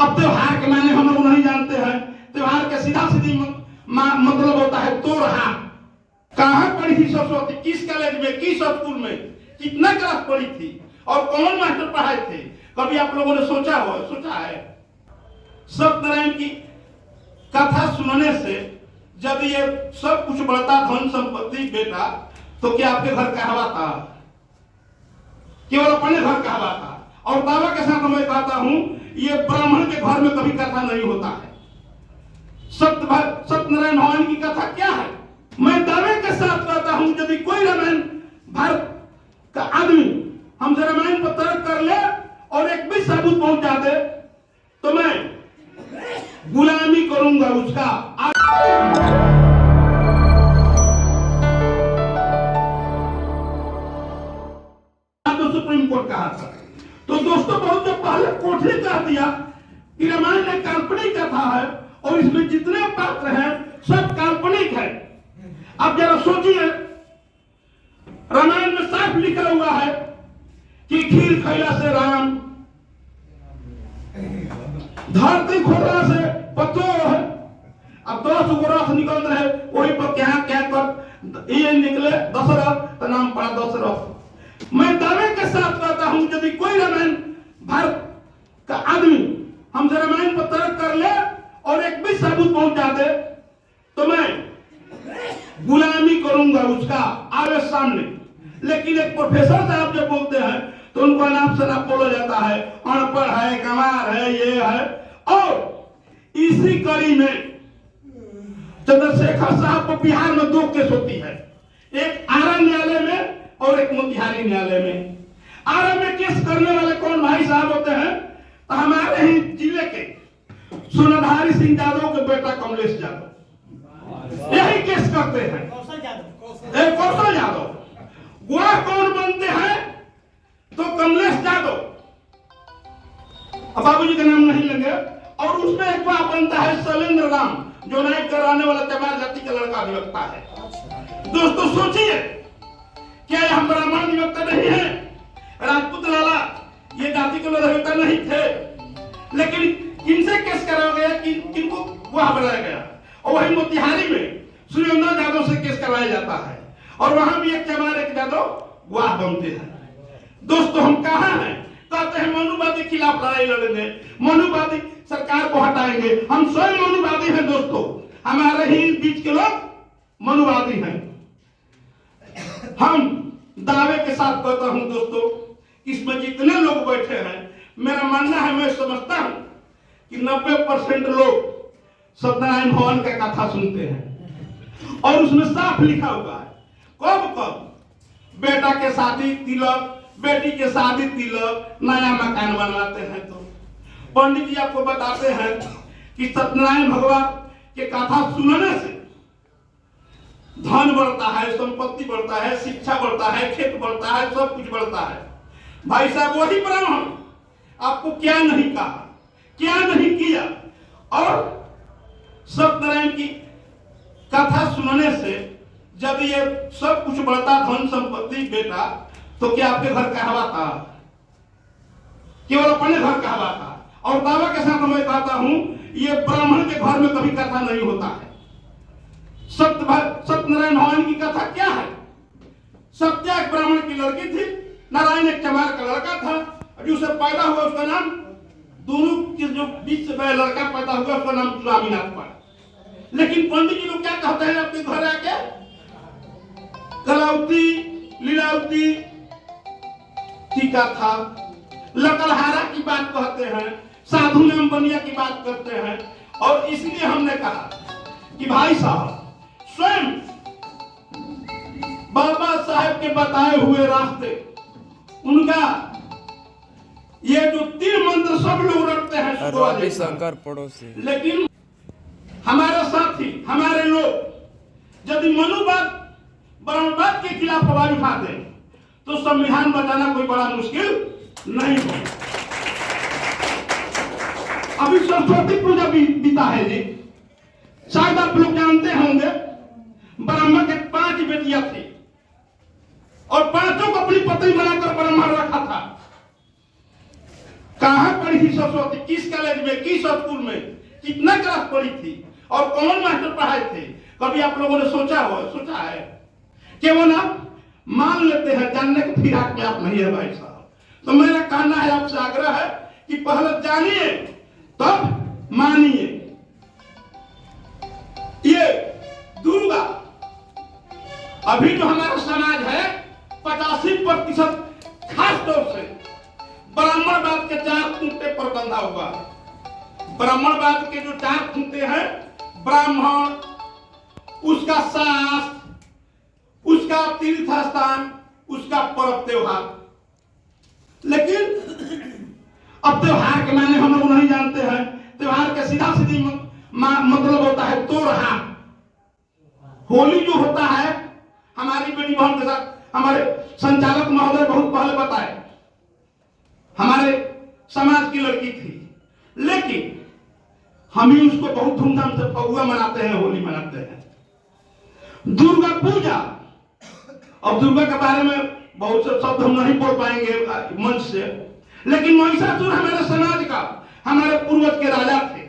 अब त्योहार के माने हम लोग नहीं जानते हैं। त्योहार के सीधा सीधी मतलब होता है त्योहार। कहाँ पढ़ी थी सरस्वती, किस कॉलेज में, किस स्कूल में, कितना क्लास पढ़ी थी और कौन मास्टर पढ़ाए थे, कभी आप लोगों ने सोचा है? सत्यनारायण की कथा सुनने से जब ये सब कुछ बढ़ता, धन संपत्ति बेटा, तो क्या आपके घर कहवाता? केवल अपने घर कहवाता। और दावा के साथ मैं कहता हूं, ये ब्राह्मण के घर में कभी कथा नहीं होता है। सत्यनारायण भगवान की कथा क्या है? मैं दावे के साथ कहता हूं, यदि कोई रामायण भारत का आदमी हमसे रामायण पर तर्क कर ले और एक भी सबूत पहुंचा दे तो मैं गुलामी करूंगा उसका। तो सुप्रीम कोर्ट कहा था। तो दोस्तों, बहुत जब पहले कोर्ट ने कह दिया कि रामायण एक काल्पनिक कथा है और इसमें जितने पात्र हैं सब काल्पनिक है। अब जरा सोचिए, रामायण में साफ लिखा हुआ है कि खीर खैला से राम, धरती खोला से पतो है। अब 10 गो रथ निकल रहे, वही पर क्या कर ये निकले दशरथ, तो नाम पड़ा दशरथ। मैं दावे के साथ कहता हूं, यदि कोई रामायण भारत का आदमी हमसे रामायण पर तर्क कर ले और एक भी सबूत पहुंचा दे तो मैं गुलामी करूंगा उसका आगे सामने। लेकिन एक प्रोफेसर साहब जब बोलते हैं तो उनको नाम से ना बोला जाता है, अनपढ़ है, गंवार है, ये है। और इसी कड़ी में चंद्रशेखर साहब को बिहार में 2 केस होती है, एक आरा न्यायालय में और एक मोतिहारी न्यायालय में। आरा में केस करने वाले कौन भाई साहब होते हैं? तो हमारे ही जिले के सुनाधारी सिंह यादव के बेटा कमलेश यादव यही केस करते हैं। कौशल यादव गुआ कौन बनते हैं? तो कमलेश यादव, बाबूजी का नाम नहीं लेंगे। और उसमें एक बात बनता है शैलेंद्र राम, जो नाइट कराने वाला चमार जाति का लड़का अधिवक्ता है। दोस्तों सोचिए, क्या हम ब्राह्मण अधिवक्ता नहीं है? राजपूत लाला ये जाति के अधिवक्ता नहीं थे, लेकिन किनसे केस कराया गया, किनको गुआह बनाया गया? और वही मोतिहारी में सुरेंद्र यादव से केस कराया जाता है और वहां भी एक चमार एक यादव गुआह बनते हैं। दोस्तों, हम कहां हैं? कहते हैं मनुवादी खिलाफ लड़ाई लड़ेंगे, मनुवादी सरकार को हटाएंगे। हम स्वयं मनुवादी हैं दोस्तों, हमारे ही बीच के लोग मनुवादी हैं। हम दावे के साथ कहता हूं दोस्तों, इसमें जितने लोग बैठे हैं, मेरा मानना है, मैं समझता हूं कि 90% लोग सत्यनारायण भगवान का कथा सुनते हैं और उसमें साफ लिखा हुआ है कब बेटा के शादी तिलक, बेटी के शादी तिलक, नया मकान बनवाते हैं तो पंडित जी आपको बताते हैं कि सत्यनारायण भगवान के कथा सुनने से धन बढ़ता है, संपत्ति बढ़ता है, शिक्षा बढ़ता है, खेत बढ़ता है, सब कुछ बढ़ता है। भाई साहब, वही ब्राह्मण आपको क्या नहीं कहा, क्या नहीं किया। और सत्यनारायण की कथा सुनने से जब ये सब कुछ बढ़ता, धन संपत्ति बेटा, तो क्या आपके घर कहवाता? केवल अपने घर कहवाता। और दावा के साथ मैं कहता हूं, ये ब्राह्मण के घर में कभी कथा नहीं होता है। सत्यनारायण भगवान की कथा क्या है? सत्या एक ब्राह्मण की लड़की थी, नारायण एक चमार का लड़का था। जो उससे पैदा हुआ उसका नाम, दोनों के जो बीच से लड़का पैदा हुआ उसका नाम स्वामीनाथ पड़ा। लेकिन पंडित जी लोग क्या कहते हैं आपके घर आके? कलावती, लीलावती की कथा, लकड़हारा की बात कहते हैं, साधु नाम बनिया की बात करते हैं। और इसलिए हमने कहा कि भाई साहब, स्वयं बाबा साहेब के बताए हुए रास्ते, उनका ये जो 3 मंत्र सब लोग रखते हैं, शंकर पड़ोसी, लेकिन हमारे साथी, हमारे लोग यदि मनुवाद ब्रह्मवाद के खिलाफ आवाज उठा दें तो संविधान बचाना कोई बड़ा मुश्किल नहीं हो। अभी सरस्वती पूजा भी बीता है जी, शायद आप लोग जानते होंगे। ब्रह्मा के 5 बेटियां थी और 5 को अपनी पत्नी बनाकर ब्रह्मा रखा था। कहां पढ़ी थी सरस्वती, किस कॉलेज में, किस स्कूल में, कितना क्लास पढ़ी थी और कौन मास्टर पढ़ाए थे? कभी आप लोगों ने सोचा है? केवल आप मान लेते हैं, जानने के फिराक में आप नहीं है भाई साहब। तो मेरा कहना है, आपसे आग्रह है कि पहले जानिए तब मानिए। ये दुर्गा अभी जो हमारा समाज है 85% खास तौर से ब्राह्मणवाद के 4 खूंटे पर बंधा हुआ है। ब्राह्मणवाद के जो 4 खूंटे हैं, ब्राह्मण, उसका शास्त्र, उसका तीर्थ स्थान, उसका पर्व त्योहार। लेकिन अब त्योहार के माने हम लोग नहीं जानते हैं। त्योहार के सीधा सीधी मतलब होता है तोरहा। होली जो होता है, हमारी बेटी बहन के साथ हमारे संचालक महोदय बहुत पहले बताए, हमारे समाज की लड़की थी, लेकिन हम ही उसको बहुत धूमधाम से फगुआ मनाते हैं, होली मनाते हैं। दुर्गा पूजा, अब दुर्गा के बारे में बहुत से शब्द हम नहीं बोल पाएंगे मंच से, लेकिन महिषासुर हमारे समाज का, हमारे पूर्वज के राजा थे।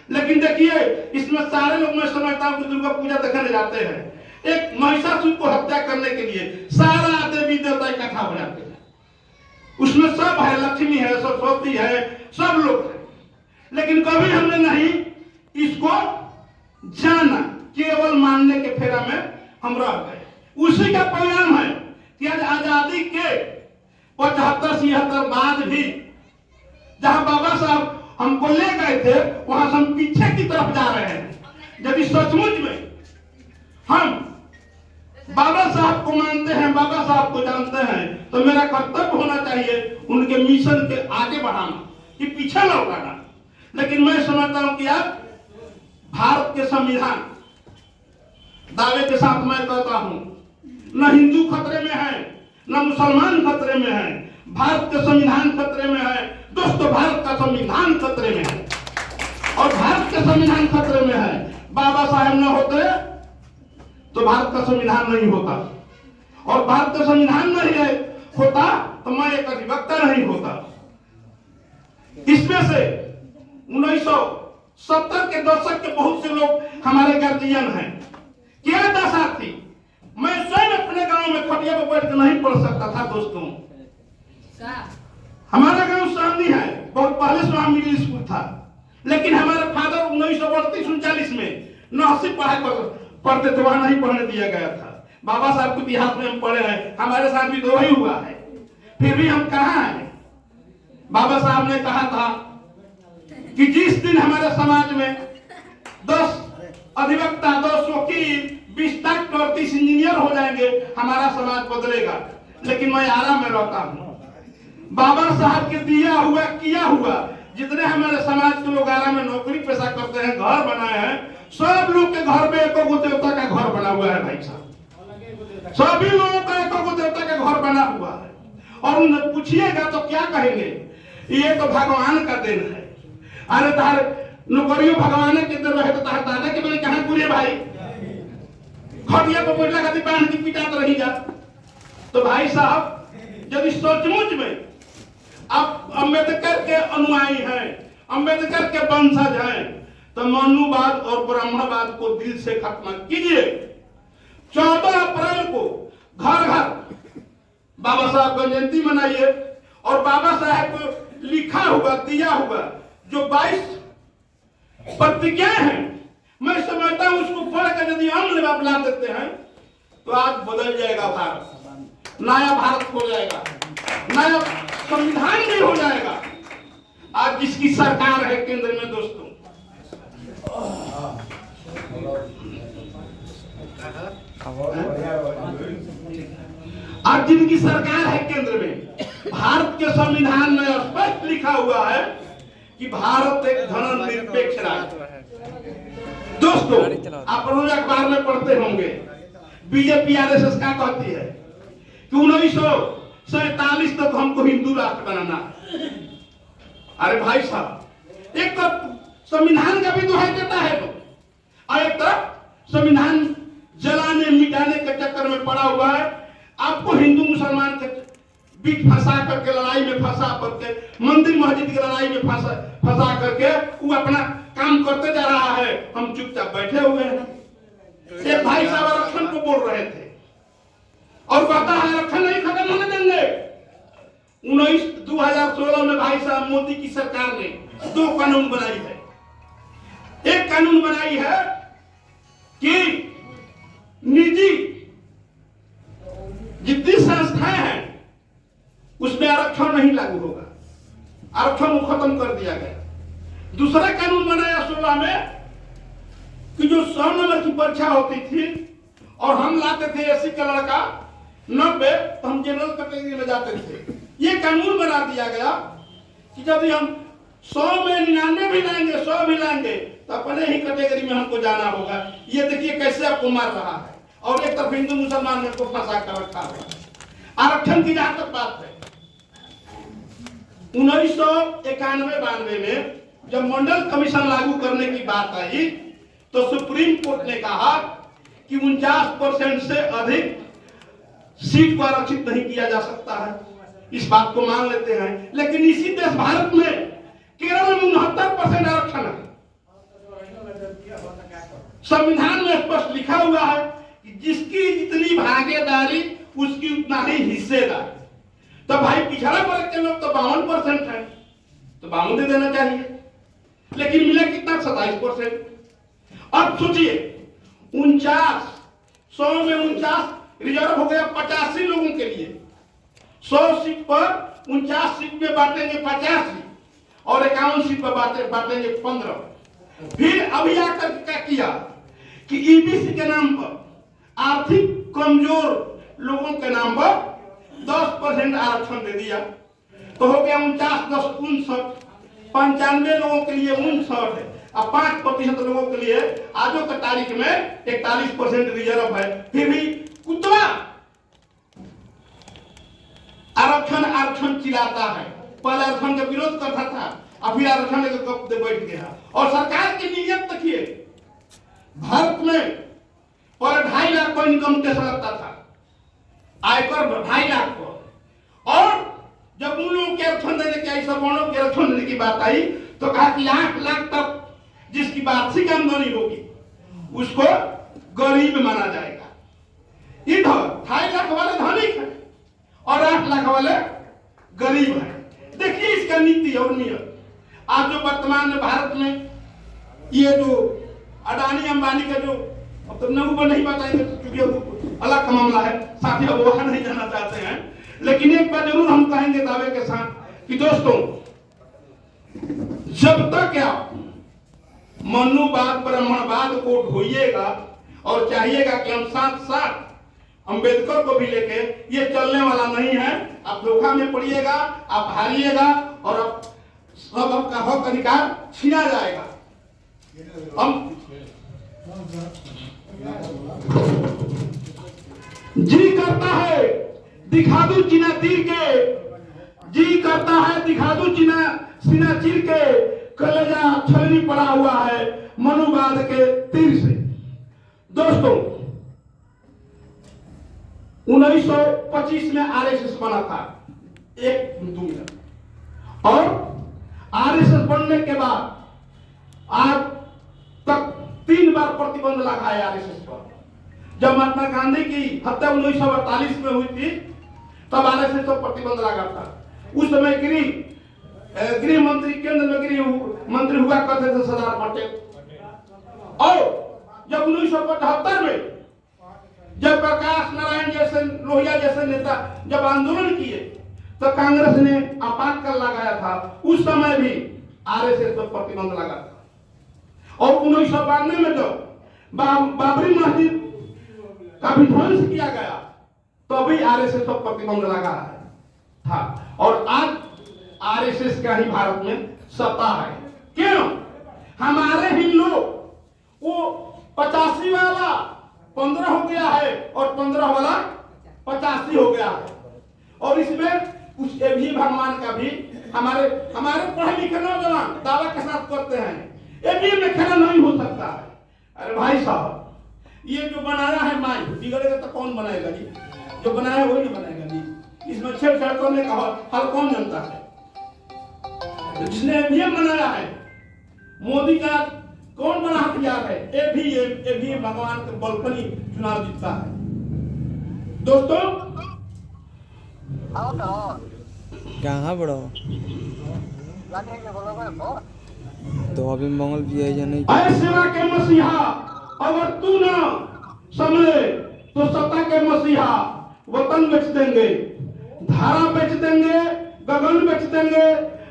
लेकिन देखिए, इसमें सारे लोग, मैं समझता हूं कि दुर्गा पूजा देखने जाते हैं, एक महिषासुर को हत्या करने के लिए सारा देवी देवता इकट्ठा हो जाते हैं। उसमें सब है, लक्ष्मी है, सरस्वती है, सब लोग हैं, लेकिन कभी हमने नहीं इसको जाना, केवल मानने के फेरा में हम रह गए। उसी का परिणाम है कि आज आजादी के 75-76 बाद भी जहां बाबा साहब हमको ले गए थे, वहां से हम पीछे की तरफ जा रहे हैं। यदि सचमुच में हम बाबा साहब को मानते हैं, बाबा साहब को जानते हैं, तो मेरा कर्तव्य होना चाहिए उनके मिशन के आगे बढ़ाना, कि पीछे लौटाना। लेकिन मैं समझता हूं कि अब भारत के संविधान, दावे के साथ मैं कहता हूं, न हिंदू खतरे में है, न मुसलमान खतरे में है, भारत का संविधान खतरे में है। दोस्तों, भारत का संविधान खतरे में है, और भारत का संविधान खतरे में है। बाबा साहब न होते तो भारत का संविधान नहीं होता, और भारत का संविधान नहीं होता तो मैं एक अधिवक्ता नहीं होता। इसमें से 1970 के दशक के बहुत से लोग हमारे गार्जियन हैं। क्या दशा थी, मैं स्वयं अपने गांव में खटिया पर बैठ कर नहीं पढ़ सकता था। दोस्तों, हमारा गांव सामनी है, बहुत पहले से वहां मिडिल स्कूल था, लेकिन हमारे फादर 1938-39 में 89 पढ़ते थे, वहां नहीं पढ़ने दिया गया था। बाबा साहब के इतिहास में हम पढ़े हैं, हमारे साथ भी तो वही हुआ है, फिर भी हम कहां हैं। बाबा साहब ने कहा था कि जिस दिन हमारे समाज में 10 अधिवक्ता, 10 वकील, 20 डॉक्टर, 30 इंजीनियर हो जाएंगे, हमारा समाज बदलेगा। लेकिन मैं आराम में रहता हूं, बाबा साहब के दिया हुआ, किया हुआ, जितने हमारे समाज के लोग आराम में नौकरी पेशा करते हैं, घर बनाए हैं, सब लोग के घर में एक देवता का घर बना हुआ है भाई साहब। सभी लोगों का एक देवता का घर बना हुआ है, और उन्हें पूछिएगा तो क्या कहेंगे, ये तो भगवान का देन है। अरे तार नौकरियों भगवान के दे रहे तो तार दादा के बने कहां पूरे भाई, खटिया पर बैठा खाती बांध की पिटात रही जा। तो भाई साहब, यदि सचमुच में आप अंबेडकर के अनुयायी हैं, अंबेडकर के वंशज हैं, तो मनुवाद और ब्राह्मणवाद को दिल से खत्म कीजिए। 14 अप्रैल को घर घर बाबा साहब का जयंती मनाइए, और बाबा साहब को लिखा हुआ, दिया हुआ जो 22 प्रतिज्ञाएं हैं, मैं समझता हूं उसको पढ़ कर यदि अमल में ला देते हैं तो आज बदल जाएगा भारत, नया भारत हो जाएगा, नया संविधान भी हो जाएगा। आज जिसकी सरकार है केंद्र में, दोस्तों, आज जिनकी सरकार है केंद्र में, भारत के संविधान में स्पष्ट लिखा हुआ है कि भारत एक धर्मनिरपेक्ष राज्य है। दोस्तों, आप रोज अखबार में पढ़ते होंगे, बीजेपी आरएसएस क्या कहती है कि 1947 तक हमको हिंदू राष्ट्र बनाना है। अरे भाई साहब, एक तरफ संविधान का भी दोहाई देता है तो, और एक तरफ संविधान जलाने मिटाने के चक्कर में पड़ा हुआ है। आपको हिंदू मुसलमान के बीच फंसा करके, लड़ाई में फंसा करके, मंदिर मस्जिद की लड़ाई में फंसा करके वो अपना काम करते जा रहा है। हम चुपचाप बैठे हुए हैं। एक भाई साहब आरक्षण को बोल रहे थे और कहता है आरक्षण नहीं खत्म होने देंगे। 2016 में भाई साहब मोदी की सरकार ने 2 कानून बनाई है। एक कानून बनाई है कि निजी जितनी संस्थाएं हैं उसमें आरक्षण नहीं लागू होगा, आरक्षण को खत्म कर दिया गया। दूसरा कानून बनाया 16 में कि जो 100 नंबर की परीक्षा होती थी और हम लाते थे एससी का लड़का 90 तो हम जनरल कैटेगरी में जाते थे। ये कानून बना दिया गया कि यदि हम 100 में 99 भी लाएंगे, 100 भी लाएंगे तो अपने ही कैटेगरी में हमको जाना होगा। ये देखिए कैसे आपको मार रहा है। और एक तरफ हिंदू मुसलमान को फंसा कर रखा हुआ है। आरक्षण की जहां तक बात है, 1991-92 में जब मंडल कमीशन लागू करने की बात आई तो सुप्रीम कोर्ट ने कहा कि 49% से अधिक सीट को आरक्षित नहीं किया जा सकता है। इस बात को मान लेते हैं, लेकिन इसी देश भारत में केरल में 69% आरक्षण है। संविधान में स्पष्ट लिखा हुआ है कि जिसकी जितनी भागीदारी उसकी उतना ही हिस्सेदारी। तो भाई पिछड़ा वर्ग के लोग तो 52% है, तो 52 दे देना चाहिए, लेकिन मिला कितना? 27%। अब सोचिए 49, 100 में 49 रिजर्व हो गया 85 लोगों के लिए। 100 सीट पर 49 सीट में बांटेंगे 85 और 51 सीट पर बांटेंगे 15। फिर अभी आकर क्या किया कि ईबीसी के नाम पर, आर्थिक कमजोर लोगों के नाम पर 10% आरक्षण दे दिया। तो हो गया 49 10 59, 95 लोगों के लिए 59 है। अब 5% लोगों के लिए आजो की तारीख में 41% रिजर्व है। फिर भी कुत्ता आरक्षण चिल्लाता है। पहले आरक्षण का विरोध करता था, अब फिर आरक्षण लेकर कप दे बैठ गया। और सरकार की नीयत देखिए, भारत में पर 2.5 लाख को इनकम टैक्स लगता था, आयकर 2.5 लाख को। और जब उन लोगों के आरक्षण देने की आई, सवर्णों के आरक्षण देने की बात आई तो कहा कि 8 लाख तक जिसकी वार्षिक आमदनी होगी उसको गरीब माना जाएगा। इधर 2.5 लाख वाले धनिक है और 8 लाख वाले गरीब है। देखिए इसका नीति और नियम। आज जो वर्तमान में भारत में ये जो अडानी अंबानी का जो, अब तो नंबर नहीं बताएंगे क्योंकि अलग का मामला है, साथी अब वहां नहीं जाना चाहते हैं। लेकिन एक बात जरूर हम कहेंगे दावे के साथ कि दोस्तों, जब तक आप मनुवाद ब्राह्मणवाद को ढोइएगा और चाहिएगा कि हम साथ साथ अंबेडकर को भी लेके, ये चलने वाला नहीं है। आप धोखा में पड़िएगा, आप हारिएगा और आप सब आपका हक अधिकार छीना जाएगा। हम जी करता है दिखा दूं चीना तीर के, जी करता है दिखा दूं सीना चीर के, कलेजा छलनी पड़ा हुआ है मनुवाद के तीर से। दोस्तों 1925 में आरएसएस बना था, एक मिनट, और आरएसएस बनने के बाद आज तक 3 बार प्रतिबंध लगा है आरएसएस पर। जब महात्मा गांधी की हत्या 1948 में हुई थी तब आरएसएस पर प्रतिबंध लगा था। उस समय गृह मंत्री, केंद्र में गृह मंत्री हुआ करते थे सरदार पटेल। और जब 1975 में जब प्रकाश नारायण जैसे, लोहिया जैसे नेता जब आंदोलन किए तो कांग्रेस ने आपातकाल लगाया था। उस समय भी आरएसएस पर प्रतिबंध लगा था। और 1992 में जब बाबरी मस्जिद का विध्वंस किया गया तो भी आरएसएस पर प्रतिबंध लगा था। और आज आरएसएस का ही भारत में सत्ता है। क्यों? हमारे ही लोग, वो 85 वाला 15 हो गया है और 15 वाला 85 हो गया है। और इसमें कुछ भी भगवान का भी हमारे पढ़े लिखे नौजवान दावा के साथ करते हैं एबीएम में खेला नहीं हो सकता है। अरे भाई साहब, ये जो बनाया है माई बिगड़ेगा तो कौन बनाएगा जी? जो बनाया वही नहीं बनाएगा जी। इसमें छेड़छाड़ करने का हल कौन जानता है? तो जिसने ईवीएम बनाया है, मोदी का कौन बड़ा हथियार है? ईवीएम भगवान के बल पर ही चुनाव जीतता है। दोस्तों कहाँ बड़ो तो अभी मंगल भी है या नहीं? अरे सेवा के मसीहा, अगर तू ना संभले तो सत्ता के मसीहा वतन बेच देंगे, धारा बेच देंगे, गगन बेच देंगे,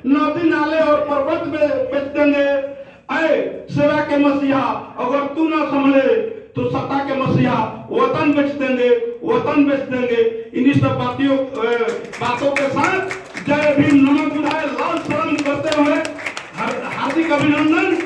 नदी नाले और पर्वत बेच देंगे। अरे सेवा के मसीहा, अगर तू ना संभले तो सत्ता के मसीहा वतन बेच देंगे, वतन बेच देंगे। इन्हीं सब बातों के साथ जय भीम, नमः बुधाय, लाल सलाम करते हुए हार्दिक अभिनंदन।